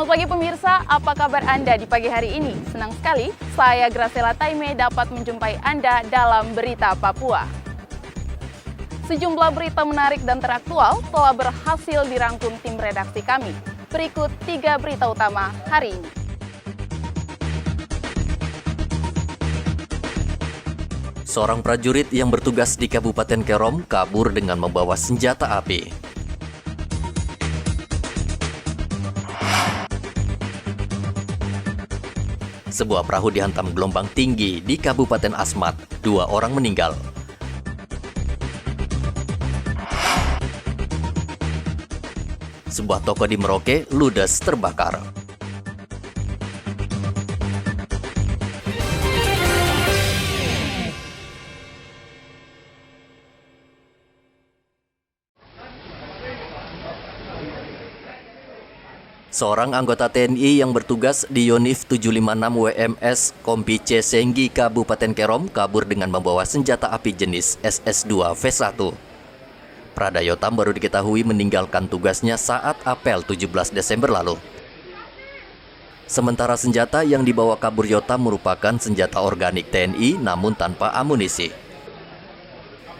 Selamat pagi pemirsa, apa kabar Anda di pagi hari ini? Senang sekali, saya Graciela Taime dapat menjumpai Anda dalam Berita Papua. Sejumlah berita menarik dan teraktual telah berhasil dirangkum tim redaksi kami. Berikut 3 berita utama hari ini. Seorang prajurit yang bertugas di Kabupaten Kerom kabur dengan membawa senjata api. Sebuah perahu dihantam gelombang tinggi di Kabupaten Asmat, 2 orang meninggal. Sebuah toko di Merauke ludes terbakar. Seorang anggota TNI yang bertugas di Yonif 756 WMS Kompi C Senggi Kabupaten Kerom kabur dengan membawa senjata api jenis SS2 V1. Pradayotam baru diketahui meninggalkan tugasnya saat apel 17 Desember lalu. Sementara senjata yang dibawa kabur Yotam merupakan senjata organik TNI namun tanpa amunisi.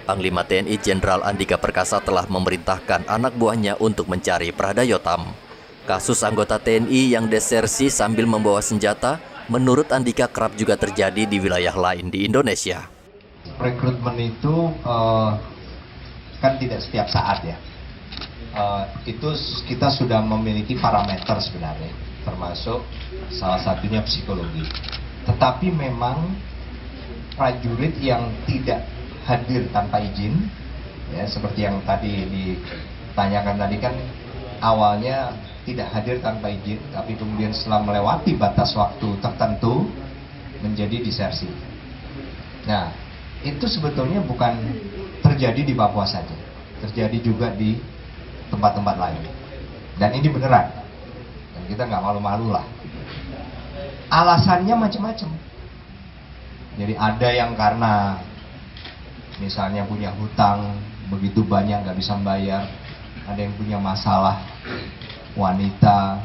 Panglima TNI Jenderal Andika Perkasa telah memerintahkan anak buahnya untuk mencari Pradayotam. Kasus anggota TNI yang desersi sambil membawa senjata, menurut Andika kerap juga terjadi di wilayah lain di Indonesia. Rekrutmen itu kan tidak setiap saat ya. Itu kita sudah memiliki parameter sebenarnya, termasuk salah satunya psikologi. Tetapi memang prajurit yang tidak hadir tanpa izin, ya seperti yang tadi ditanyakan tadi kan awalnya tidak hadir tanpa izin, tapi kemudian setelah melewati batas waktu tertentu menjadi disersi. Nah, itu sebetulnya bukan terjadi di Papua saja, terjadi juga di tempat-tempat lain. Dan ini beneran, dan kita nggak malu-malu lah. Alasannya macam-macam. Jadi ada yang karena misalnya punya hutang begitu banyak nggak bisa membayar, ada yang punya masalah wanita,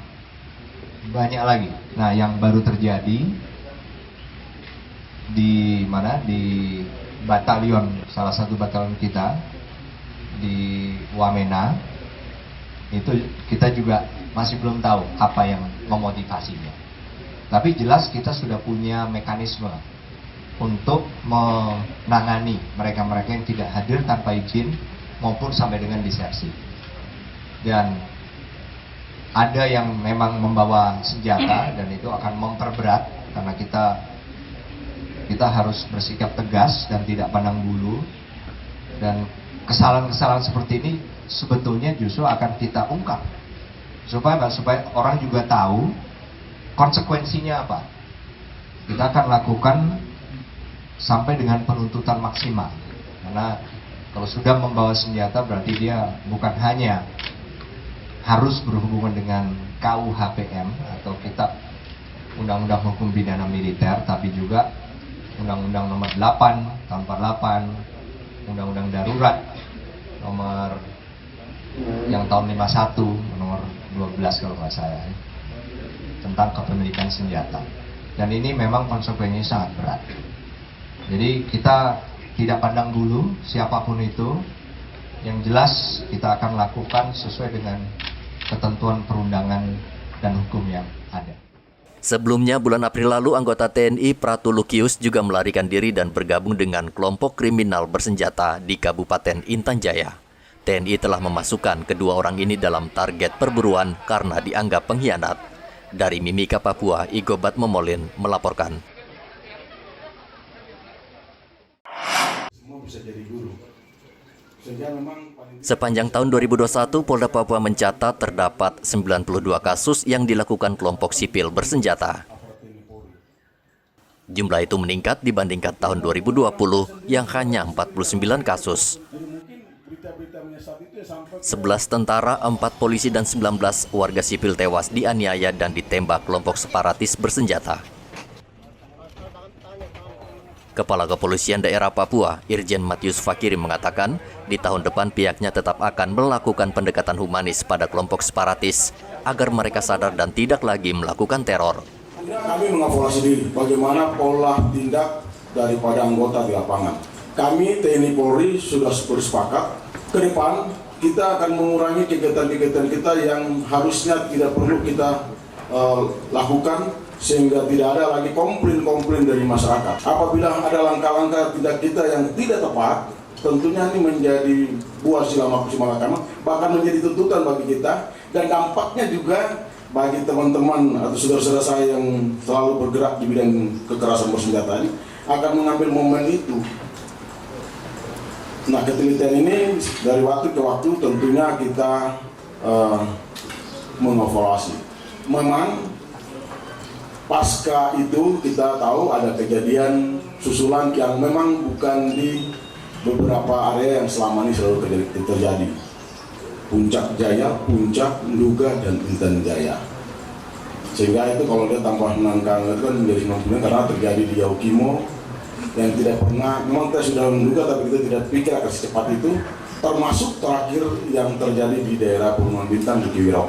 banyak lagi. Nah, yang baru terjadi di mana, di batalion, salah satu batalion kita di Wamena, itu kita juga masih belum tahu apa yang memotivasinya. Tapi jelas kita sudah punya mekanisme untuk menangani mereka-mereka yang tidak hadir tanpa izin maupun sampai dengan disersi. Dan ada yang memang membawa senjata dan itu akan memperberat karena kita harus bersikap tegas dan tidak pandang bulu. Dan kesalahan-kesalahan seperti ini sebetulnya justru akan kita ungkap supaya orang juga tahu konsekuensinya apa. Kita akan lakukan sampai dengan penuntutan maksimal. Karena kalau sudah membawa senjata berarti dia bukan hanya harus berhubungan dengan KUHPM atau Kitab Undang-Undang Hukum Pidana Militer, tapi juga Undang-Undang nomor 8 tahun 48, Undang-Undang Darurat nomor yang tahun 51, nomor 12 kalau nggak salah, tentang kepemilikan senjata. Dan ini memang konsekuensinya sangat berat. Jadi kita tidak pandang bulu siapapun itu. Yang jelas kita akan lakukan sesuai dengan ketentuan perundangan dan hukum yang ada. Sebelumnya, bulan April lalu, anggota TNI Pratu Lukius juga melarikan diri dan bergabung dengan kelompok kriminal bersenjata di Kabupaten Intan Jaya. TNI telah memasukkan kedua orang ini dalam target perburuan karena dianggap pengkhianat. Dari Mimika, Papua, Igobat Momolin melaporkan. Semua bisa jadi guru. Sepanjang tahun 2021, Polda Papua mencatat terdapat 92 kasus yang dilakukan kelompok sipil bersenjata. Jumlah itu meningkat dibandingkan tahun 2020 yang hanya 49 kasus. 11 tentara, 4 polisi, dan 19 warga sipil tewas dianiaya dan ditembak kelompok separatis bersenjata. Kepala Kepolisian Daerah Papua, Irjen Matius Fakiri mengatakan, di tahun depan pihaknya tetap akan melakukan pendekatan humanis pada kelompok separatis agar mereka sadar dan tidak lagi melakukan teror. Kami mengevaluasi diri bagaimana pola tindak daripada anggota di lapangan. Kami TNI Polri sudah bersepakat ke depan kita akan mengurangi kegiatan-kegiatan kita yang harusnya tidak perlu kita lakukan, sehingga tidak ada lagi komplain-komplain dari masyarakat. Apabila ada langkah-langkah tindak kita yang tidak tepat, tentunya ini menjadi buah sila malakama, bahkan menjadi tuntutan bagi kita, dan dampaknya juga bagi teman-teman atau saudara-saudara saya yang selalu bergerak di bidang kekerasan bersenjata ini akan mengambil momen itu. Nah, ketelitian ini dari waktu ke waktu tentunya kita mengevaluasi. Memang pasca itu kita tahu ada kejadian susulan yang memang bukan di beberapa area yang selama ini selalu terjadi. Puncak Jaya, Puncak, Nduga, dan Intan Jaya. Sehingga itu kalau dia tambah menangkang itu kan menjadi 90 karena terjadi di Yaukimo yang tidak pernah, memang kita sudah menduga tapi kita tidak pikir akan secepat itu, termasuk terakhir yang terjadi di daerah Pegunungan Bintang di Kiwirau.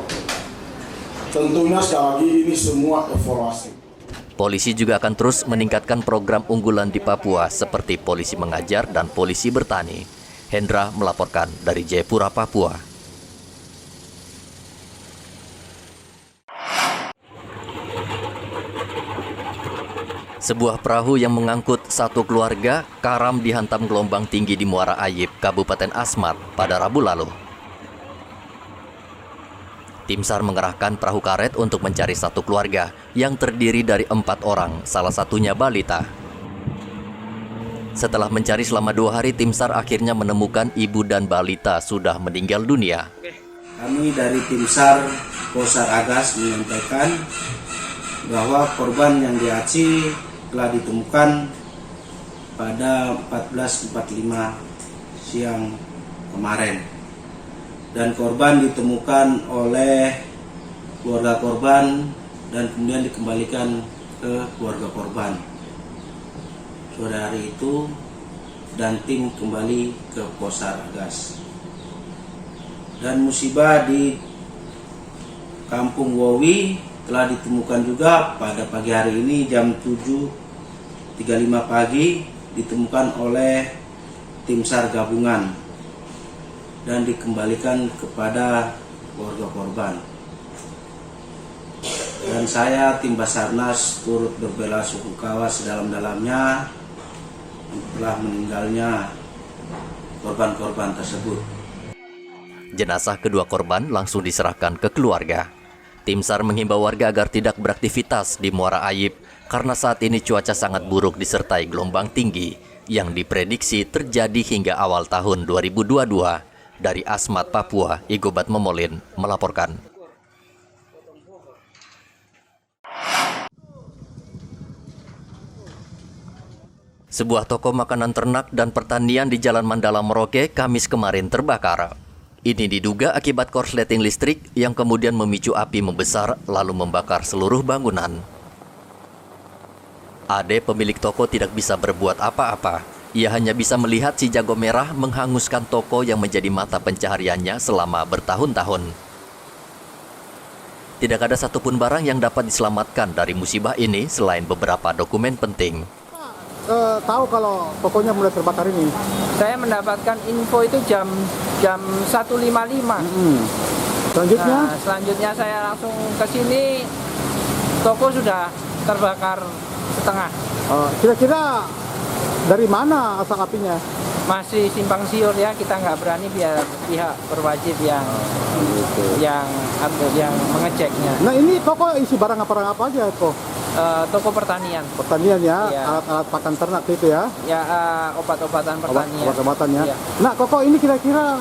Tentunya sekali lagi ini semua evaluasi. Polisi juga akan terus meningkatkan program unggulan di Papua seperti polisi mengajar dan polisi bertani. Hendra melaporkan dari Jayapura, Papua. Sebuah perahu yang mengangkut satu keluarga karam dihantam gelombang tinggi di Muara Ayib, Kabupaten Asmat pada Rabu lalu. Tim SAR mengerahkan perahu karet untuk mencari satu keluarga yang terdiri dari 4 orang, salah satunya balita. Setelah mencari selama 2 hari, tim SAR akhirnya menemukan ibu dan balita sudah meninggal dunia. Kami dari tim SAR Posar Agas menyampaikan bahwa korban yang di Aceh telah ditemukan pada 14.45 siang kemarin. Dan korban ditemukan oleh keluarga korban dan kemudian dikembalikan ke keluarga korban. Sore hari itu dan tim kembali ke Posar Agas. Dan musibah di Kampung Wowi telah ditemukan juga pada pagi hari ini jam 7.35 pagi ditemukan oleh tim SAR gabungan dan dikembalikan kepada keluarga korban. Dan saya tim Basarnas turut berbela-sungkawa sedalam-dalamnya telah meninggalnya korban-korban tersebut. Jenazah kedua korban langsung diserahkan ke keluarga. Tim SAR menghimbau warga agar tidak beraktivitas di Muara Ayib karena saat ini cuaca sangat buruk disertai gelombang tinggi yang diprediksi terjadi hingga awal tahun 2022. Dari Asmat, Papua, Igobat Momolin melaporkan. Sebuah toko makanan ternak dan pertanian di Jalan Mandala Merauke Kamis kemarin terbakar. Ini diduga akibat korsleting listrik yang kemudian memicu api membesar lalu membakar seluruh bangunan. Ade, pemilik toko, tidak bisa berbuat apa-apa. Ia hanya bisa melihat si jago merah menghanguskan toko yang menjadi mata pencahariannya selama bertahun-tahun. Tidak ada satupun barang yang dapat diselamatkan dari musibah ini selain beberapa dokumen penting. Tahu kalau tokonya mulai terbakar ini? Saya mendapatkan info itu jam 1.55. Selanjutnya? Nah, selanjutnya saya langsung ke sini, toko sudah terbakar setengah. Kira-kira dari mana asal apinya? Masih simpang siur ya, kita nggak berani biar pihak berwajib yang mengeceknya. Nah, ini toko isi barang apa aja kok? Toko pertanian. Pertanian ya, Iya. alat-alat pakan ternak itu ya? Ya, obat-obatan pertanian. Obat-obatan ya. Iya. Nah, Koko ini kira-kira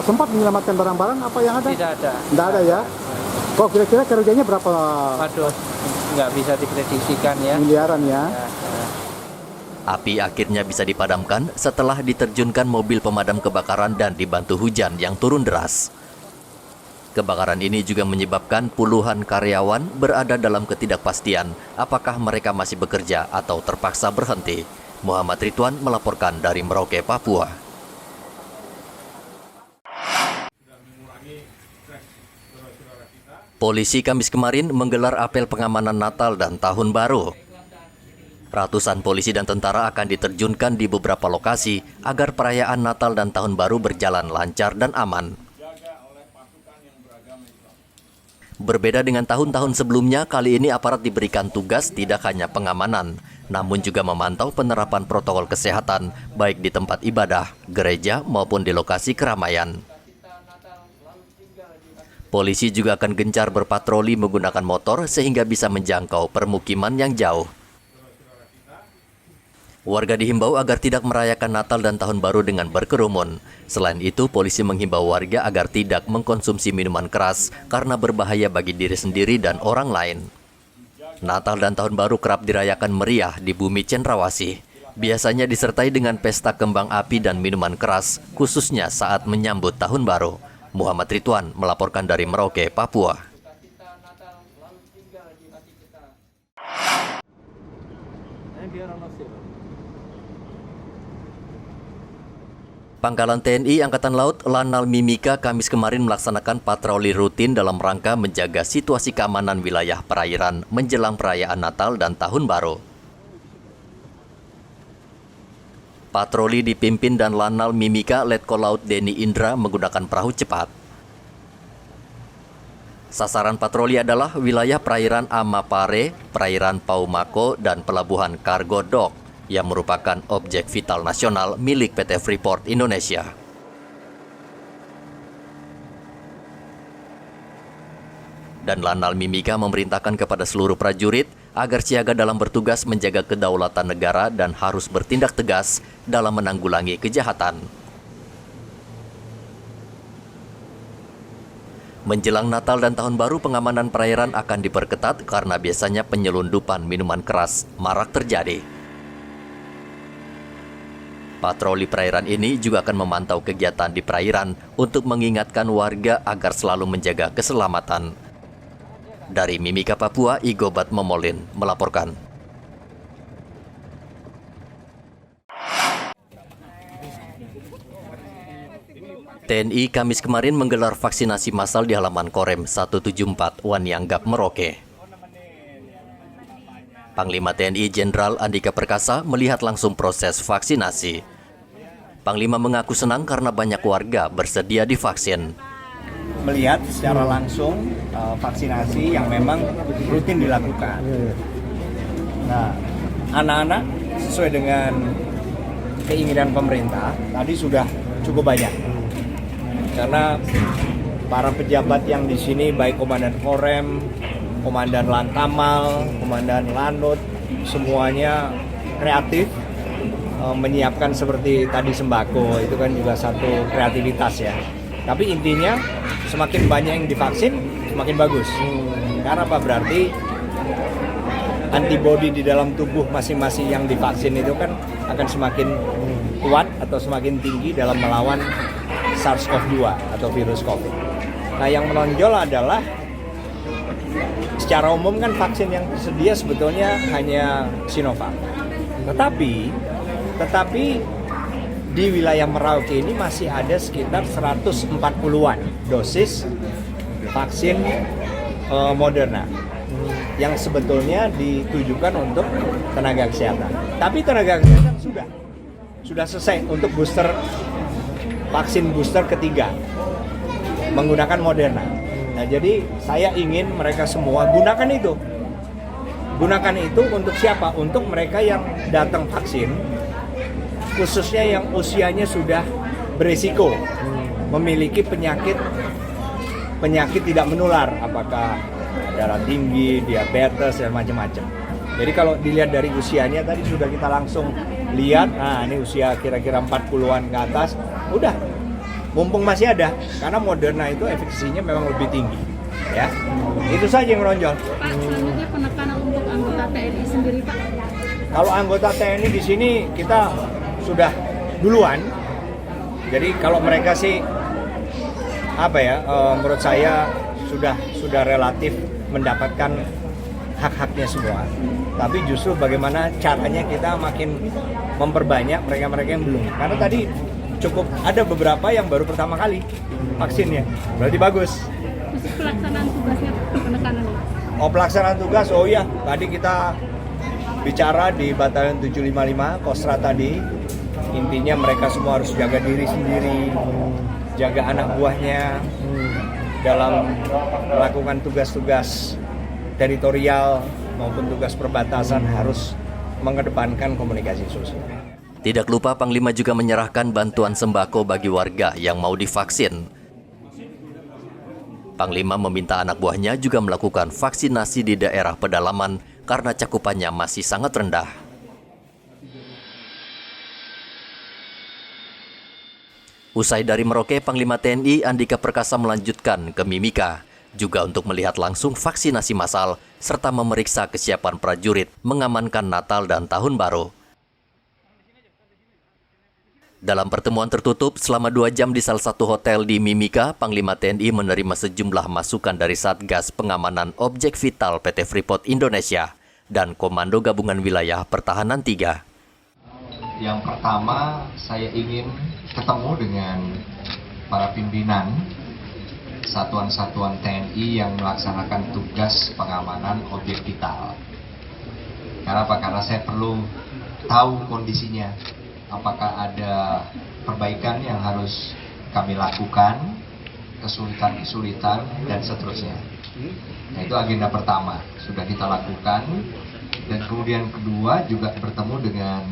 sempat menyelamatkan barang-barang apa yang ada? Tidak ada. Tidak ada ya? Kok kira-kira kerugiannya berapa? Waduh, nggak bisa diprediksikan ya. Miliaran ya? Api akhirnya bisa dipadamkan setelah diterjunkan mobil pemadam kebakaran dan dibantu hujan yang turun deras. Kebakaran ini juga menyebabkan puluhan karyawan berada dalam ketidakpastian apakah mereka masih bekerja atau terpaksa berhenti. Muhammad Ridwan melaporkan dari Merauke, Papua. Polisi Kamis kemarin menggelar apel pengamanan Natal dan Tahun Baru. Ratusan polisi dan tentara akan diterjunkan di beberapa lokasi agar perayaan Natal dan Tahun Baru berjalan lancar dan aman. Berbeda dengan tahun-tahun sebelumnya, kali ini aparat diberikan tugas tidak hanya pengamanan, namun juga memantau penerapan protokol kesehatan baik di tempat ibadah, gereja maupun di lokasi keramaian. Polisi juga akan gencar berpatroli menggunakan motor sehingga bisa menjangkau permukiman yang jauh. Warga dihimbau agar tidak merayakan Natal dan Tahun Baru dengan berkerumun. Selain itu, polisi menghimbau warga agar tidak mengkonsumsi minuman keras karena berbahaya bagi diri sendiri dan orang lain. Natal dan Tahun Baru kerap dirayakan meriah di bumi Cendrawasih. Biasanya disertai dengan pesta kembang api dan minuman keras, khususnya saat menyambut Tahun Baru. Muhammad Ridwan melaporkan dari Merauke, Papua. Pangkalan TNI Angkatan Laut Lanal Mimika Kamis kemarin melaksanakan patroli rutin dalam rangka menjaga situasi keamanan wilayah perairan menjelang perayaan Natal dan Tahun Baru. Patroli dipimpin dan Lanal Mimika Letkol Laut Denny Indra menggunakan perahu cepat. Sasaran patroli adalah wilayah perairan Amapare, perairan Paumako, dan pelabuhan Kargo Dock yang merupakan objek vital nasional milik PT Freeport Indonesia. Dan Lanal Mimika memerintahkan kepada seluruh prajurit agar siaga dalam bertugas menjaga kedaulatan negara dan harus bertindak tegas dalam menanggulangi kejahatan. Menjelang Natal dan Tahun Baru, pengamanan perairan akan diperketat karena biasanya penyelundupan minuman keras marak terjadi. Patroli perairan ini juga akan memantau kegiatan di perairan untuk mengingatkan warga agar selalu menjaga keselamatan. Dari Mimika, Papua, Igobat Momolin melaporkan. TNI Kamis kemarin menggelar vaksinasi massal di halaman Korem 174 Wanianggap, Merauke. Panglima TNI Jenderal Andika Perkasa melihat langsung proses vaksinasi. Panglima mengaku senang karena banyak warga bersedia divaksin. Melihat secara langsung vaksinasi yang memang rutin dilakukan. Nah, anak-anak sesuai dengan keinginan pemerintah tadi sudah cukup banyak. Karena para pejabat yang di sini baik Komandan Korem, Komandan Lantamal, Komandan Lanut, semuanya kreatif menyiapkan seperti tadi sembako, itu kan juga satu kreativitas ya. Tapi intinya semakin banyak yang divaksin, semakin bagus. Karena apa? Berarti antibodi di dalam tubuh masing-masing yang divaksin itu kan akan semakin kuat atau semakin tinggi dalam melawan SARS-CoV-2 atau virus COVID. Nah, yang menonjol adalah secara umum kan vaksin yang tersedia sebetulnya hanya Sinovac. Tetapi di wilayah Merauke ini masih ada sekitar 140-an dosis vaksin Moderna yang sebetulnya ditujukan untuk tenaga kesehatan. Tapi tenaga kesehatan sudah selesai untuk vaksin booster ketiga menggunakan Moderna. Nah, jadi saya ingin mereka semua gunakan itu. Gunakan itu untuk siapa? Untuk mereka yang datang vaksin, khususnya yang usianya sudah beresiko memiliki penyakit tidak menular, apakah darah tinggi, diabetes, dan macam-macam. Jadi kalau dilihat dari usianya tadi sudah kita langsung lihat, nah ini usia kira-kira 40-an ke atas, udah mumpung masih ada, karena Moderna itu efekasinya memang lebih tinggi. Ya, itu saja yang menonjol. Pak, selanjutnya penekanan untuk anggota TNI sendiri, Pak. Kalau anggota TNI di sini kita sudah duluan. Jadi kalau mereka sih menurut saya sudah relatif mendapatkan hak-haknya semua. Tapi justru bagaimana caranya kita makin memperbanyak mereka-mereka yang belum. Karena tadi cukup ada beberapa yang baru pertama kali vaksinnya, berarti bagus. Khusus pelaksanaan tugasnya penekanannya. Oh, pelaksanaan tugas, oh iya, tadi kita bicara di Batalion 755 Kostra tadi, intinya mereka semua harus jaga diri sendiri, jaga anak buahnya dalam melakukan tugas-tugas teritorial maupun tugas perbatasan, harus mengedepankan komunikasi sosial. Tidak lupa Panglima juga menyerahkan bantuan sembako bagi warga yang mau divaksin. Panglima meminta anak buahnya juga melakukan vaksinasi di daerah pedalaman karena cakupannya masih sangat rendah. Usai dari Merauke, Panglima TNI Andika Perkasa melanjutkan ke Mimika, juga untuk melihat langsung vaksinasi massal serta memeriksa kesiapan prajurit mengamankan Natal dan Tahun Baru. Dalam pertemuan tertutup selama 2 jam di salah satu hotel di Mimika, Panglima TNI menerima sejumlah masukan dari Satgas Pengamanan Objek Vital PT Freeport Indonesia dan Komando Gabungan Wilayah Pertahanan 3. Yang pertama, saya ingin ketemu dengan para pimpinan satuan-satuan TNI yang melaksanakan tugas pengamanan objek vital. Karena apa? Karena saya perlu tahu kondisinya. Apakah ada perbaikan yang harus kami lakukan, kesulitan-kesulitan, dan seterusnya. Nah, itu agenda pertama, sudah kita lakukan. Dan kemudian kedua, juga bertemu dengan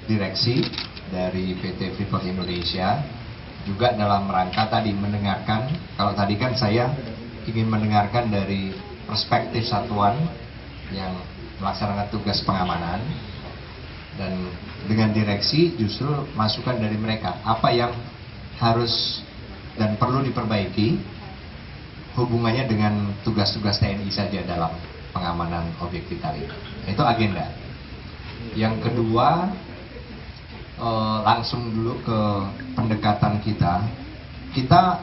direksi dari PT Freeport Indonesia, juga dalam rangka tadi mendengarkan, kalau tadi kan saya ingin mendengarkan dari perspektif satuan yang melaksanakan tugas pengamanan, dan dengan direksi justru masukan dari mereka apa yang harus dan perlu diperbaiki hubungannya dengan tugas-tugas TNI saja dalam pengamanan objek vital itu. Itu agenda. Yang kedua, langsung dulu ke pendekatan kita. Kita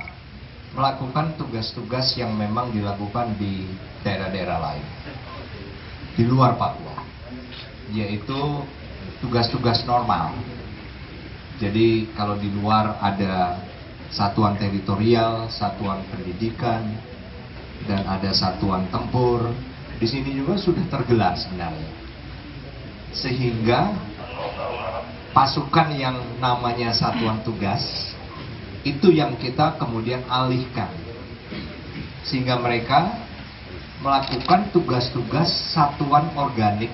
melakukan tugas-tugas yang memang dilakukan di daerah-daerah lain di luar Papua, yaitu tugas-tugas normal. Jadi kalau di luar ada satuan teritorial, satuan pendidikan, dan ada satuan tempur, di sini juga sudah tergelar sebenarnya. Sehingga pasukan yang namanya satuan tugas, itu yang kita kemudian alihkan. Sehingga mereka melakukan tugas-tugas satuan organik,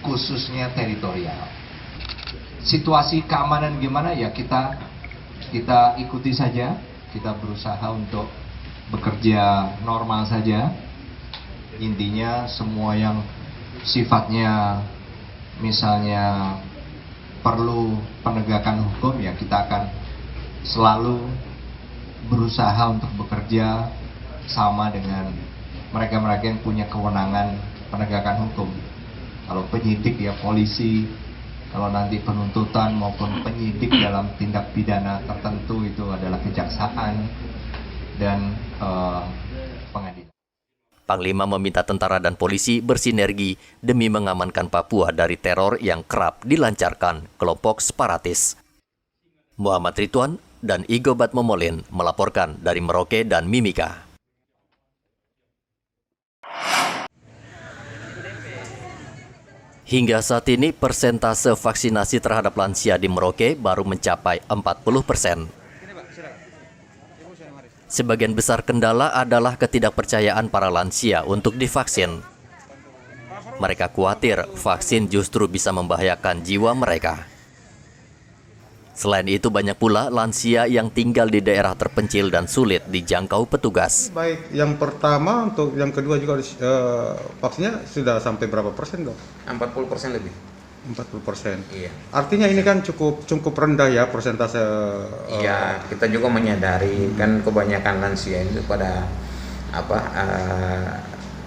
khususnya teritorial. Situasi keamanan gimana ya kita ikuti saja, kita berusaha untuk bekerja normal saja. Intinya semua yang sifatnya misalnya perlu penegakan hukum, ya kita akan selalu berusaha untuk bekerja sama dengan mereka-mereka yang punya kewenangan penegakan hukum. Kalau penyidik ya polisi, kalau nanti penuntutan maupun penyidik dalam tindak pidana tertentu itu adalah kejaksaan dan pengadilan. Panglima meminta tentara dan polisi bersinergi demi mengamankan Papua dari teror yang kerap dilancarkan kelompok separatis. Muhammad Ridwan dan Igo Batmomolin melaporkan dari Merauke dan Mimika. Hingga saat ini, persentase vaksinasi terhadap lansia di Merauke baru mencapai 40%. Sebagian besar kendala adalah ketidakpercayaan para lansia untuk divaksin. Mereka khawatir vaksin justru bisa membahayakan jiwa mereka. Selain itu, banyak pula lansia yang tinggal di daerah terpencil dan sulit dijangkau petugas. Baik, yang pertama untuk yang kedua juga vaksinnya sudah sampai berapa persen, Dok? 40% lebih. 40%. Iya. Artinya ini kan cukup rendah ya persentase. Iya, kita juga menyadari kan kebanyakan lansia itu pada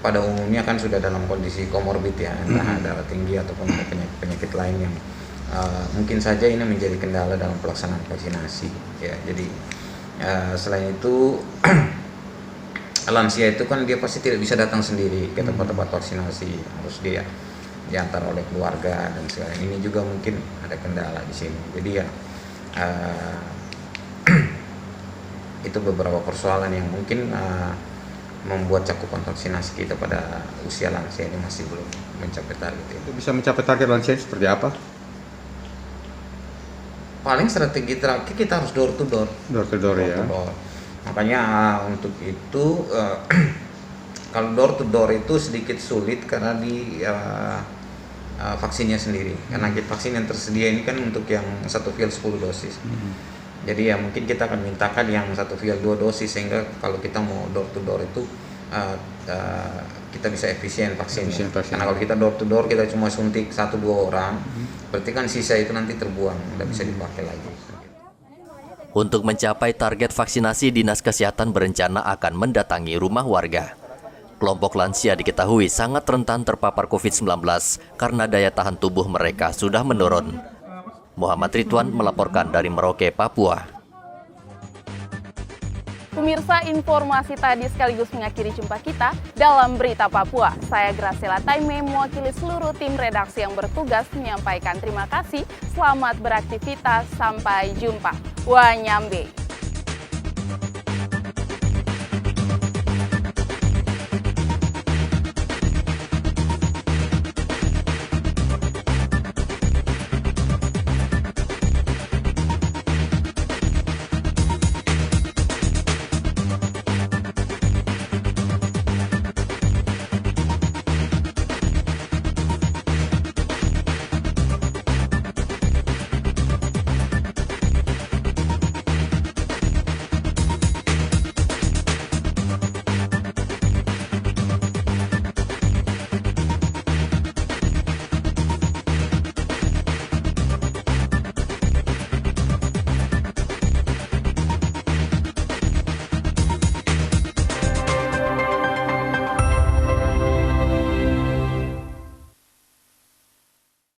pada umumnya kan sudah dalam kondisi komorbid ya, entah darah tinggi ataupun penyakit lain yang mungkin saja ini menjadi kendala dalam pelaksanaan vaksinasi ya. Jadi selain itu lansia itu kan dia pasti tidak bisa datang sendiri ke tempat-tempat vaksinasi, harus dia diantar oleh keluarga dan segala. Ini juga mungkin ada kendala di sini. Jadi ya itu beberapa persoalan yang mungkin membuat cakupan vaksinasi kita pada usia lansia ini masih belum mencapai target. Itu bisa mencapai target lansia seperti apa? Paling strategi terakhir kita harus door to door. Door to door ya. Makanya untuk itu kalau door to door itu sedikit sulit karena di vaksinnya sendiri. Karena vaksin yang tersedia ini kan untuk yang 1 vial 10 dosis. Jadi ya mungkin kita akan mintakan yang 1 vial 2 dosis sehingga kalau kita mau door to door itu kita bisa efisien vaksinnya. Karena kalau kita door to door kita cuma suntik 1-2 orang, berarti kan sisa itu nanti terbuang, nggak bisa dipakai lagi. Untuk mencapai target vaksinasi, Dinas Kesehatan berencana akan mendatangi rumah warga. Kelompok lansia diketahui sangat rentan terpapar COVID-19 karena daya tahan tubuh mereka sudah menurun. Muhammad Ridwan melaporkan dari Merauke, Papua. Pemirsa, informasi tadi sekaligus mengakhiri jumpa kita dalam Berita Papua. Saya Graciela Taime mewakili seluruh tim redaksi yang bertugas menyampaikan terima kasih. Selamat beraktivitas, sampai jumpa. Wanyambe.